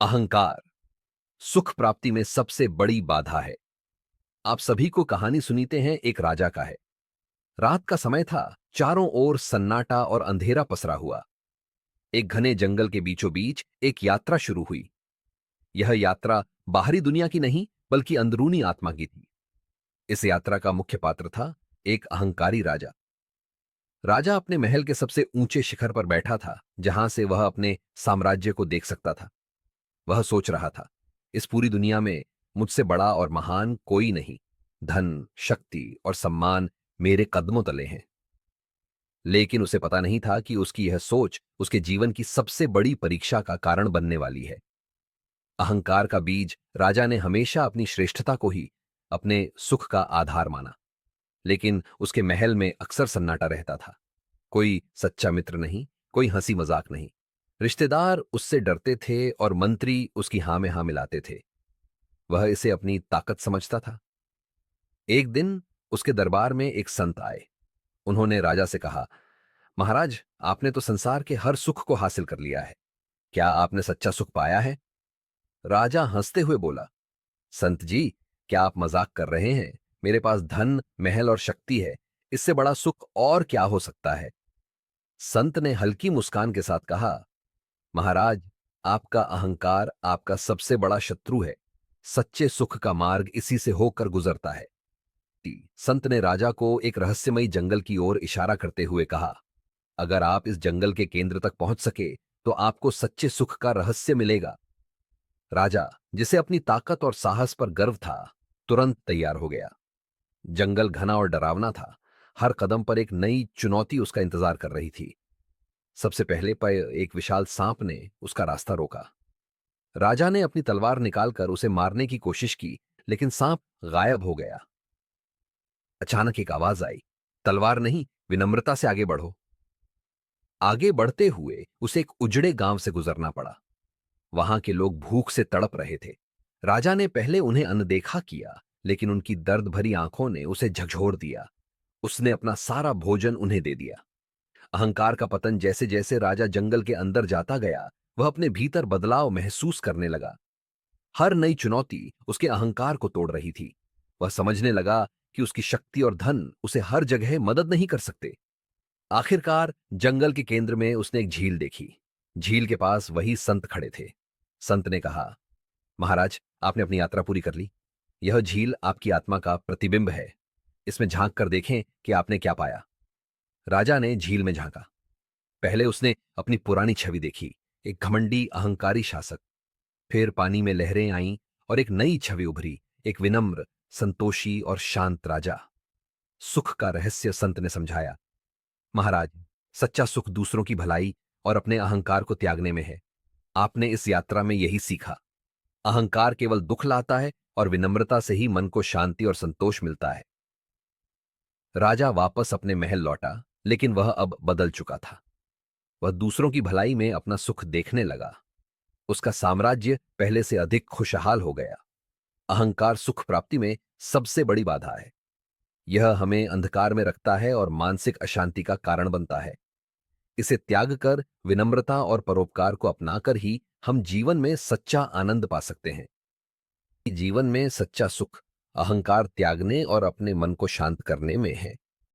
अहंकार सुख प्राप्ति में सबसे बड़ी बाधा है। आप सभी को कहानी सुनीते हैं एक राजा का है। रात का समय था, चारों ओर सन्नाटा और अंधेरा पसरा हुआ। एक घने जंगल के बीचों बीच एक यात्रा शुरू हुई। यह यात्रा बाहरी दुनिया की नहीं बल्कि अंदरूनी आत्मा की थी। इस यात्रा का मुख्य पात्र था एक अहंकारी राजा। राजा अपने महल के सबसे ऊंचे शिखर पर बैठा था, जहां से वह अपने साम्राज्य को देख सकता था। वह सोच रहा था, इस पूरी दुनिया में मुझसे बड़ा और महान कोई नहीं। धन, शक्ति और सम्मान मेरे कदमों तले हैं। लेकिन उसे पता नहीं था कि उसकी यह सोच उसके जीवन की सबसे बड़ी परीक्षा का कारण बनने वाली है। अहंकार का बीज राजा ने हमेशा अपनी श्रेष्ठता को ही अपने सुख का आधार माना। लेकिन उसके महल में अक्सर सन्नाटा रहता था। कोई सच्चा मित्र नहीं, कोई हंसी मजाक नहीं। रिश्तेदार उससे डरते थे और मंत्री उसकी हां में हां मिलाते थे। वह इसे अपनी ताकत समझता था। एक दिन उसके दरबार में एक संत आए। उन्होंने राजा से कहा, महाराज, आपने तो संसार के हर सुख को हासिल कर लिया है। क्या आपने सच्चा सुख पाया है? राजा हंसते हुए बोला, संत जी, क्या आप मजाक कर रहे हैं? मेरे पास धन, महल और शक्ति है। इससे बड़ा सुख और क्या हो सकता है? संत ने हल्की मुस्कान के साथ कहा, महाराज, आपका अहंकार आपका सबसे बड़ा शत्रु है। सच्चे सुख का मार्ग इसी से होकर गुजरता है। संत ने राजा को एक रहस्यमयी जंगल की ओर इशारा करते हुए कहा, अगर आप इस जंगल के केंद्र तक पहुंच सके तो आपको सच्चे सुख का रहस्य मिलेगा। राजा, जिसे अपनी ताकत और साहस पर गर्व था, तुरंत तैयार हो गया। जंगल घना और डरावना था। हर कदम पर एक नई चुनौती उसका इंतजार कर रही थी। सबसे पहले पर एक विशाल सांप ने उसका रास्ता रोका। राजा ने अपनी तलवार निकालकर उसे मारने की कोशिश की, लेकिन सांप गायब हो गया। अचानक एक आवाज आई, तलवार नहीं, विनम्रता से आगे बढ़ो। आगे बढ़ते हुए उसे एक उजड़े गांव से गुजरना पड़ा। वहां के लोग भूख से तड़प रहे थे। राजा ने पहले उन्हें अनदेखा किया, लेकिन उनकी दर्द भरी आंखों ने उसे झकझोर दिया। उसने अपना सारा भोजन उन्हें दे दिया। अहंकार का पतन जैसे जैसे राजा जंगल के अंदर जाता गया, वह अपने भीतर बदलाव महसूस करने लगा। हर नई चुनौती उसके अहंकार को तोड़ रही थी। वह समझने लगा कि उसकी शक्ति और धन उसे हर जगह मदद नहीं कर सकते। आखिरकार जंगल के केंद्र में उसने एक झील देखी। झील के पास वही संत खड़े थे। संत ने कहा, महाराज, आपने अपनी यात्रा पूरी कर ली। यह झील आपकी आत्मा का प्रतिबिंब है। इसमें झांक कर देखें कि आपने क्या पाया। राजा ने झील में झांका। पहले उसने अपनी पुरानी छवि देखी, एक घमंडी अहंकारी शासक। फिर पानी में लहरें आईं और एक नई छवि उभरी, एक विनम्र, संतोषी और शांत राजा। सुख का रहस्य संत ने समझाया, महाराज, सच्चा सुख दूसरों की भलाई और अपने अहंकार को त्यागने में है। आपने इस यात्रा में यही सीखा। अहंकार केवल दुख लाता है और विनम्रता से ही मन को शांति और संतोष मिलता है। राजा वापस अपने महल लौटा, लेकिन वह अब बदल चुका था। वह दूसरों की भलाई में अपना सुख देखने लगा। उसका साम्राज्य पहले से अधिक खुशहाल हो गया। अहंकार सुख प्राप्ति में सबसे बड़ी बाधा है। यह हमें अंधकार में रखता है और मानसिक अशांति का कारण बनता है। इसे त्याग कर विनम्रता और परोपकार को अपनाकर ही हम जीवन में सच्चा आनंद पा सकते हैं। जीवन में सच्चा सुख अहंकार त्यागने और अपने मन को शांत करने में है।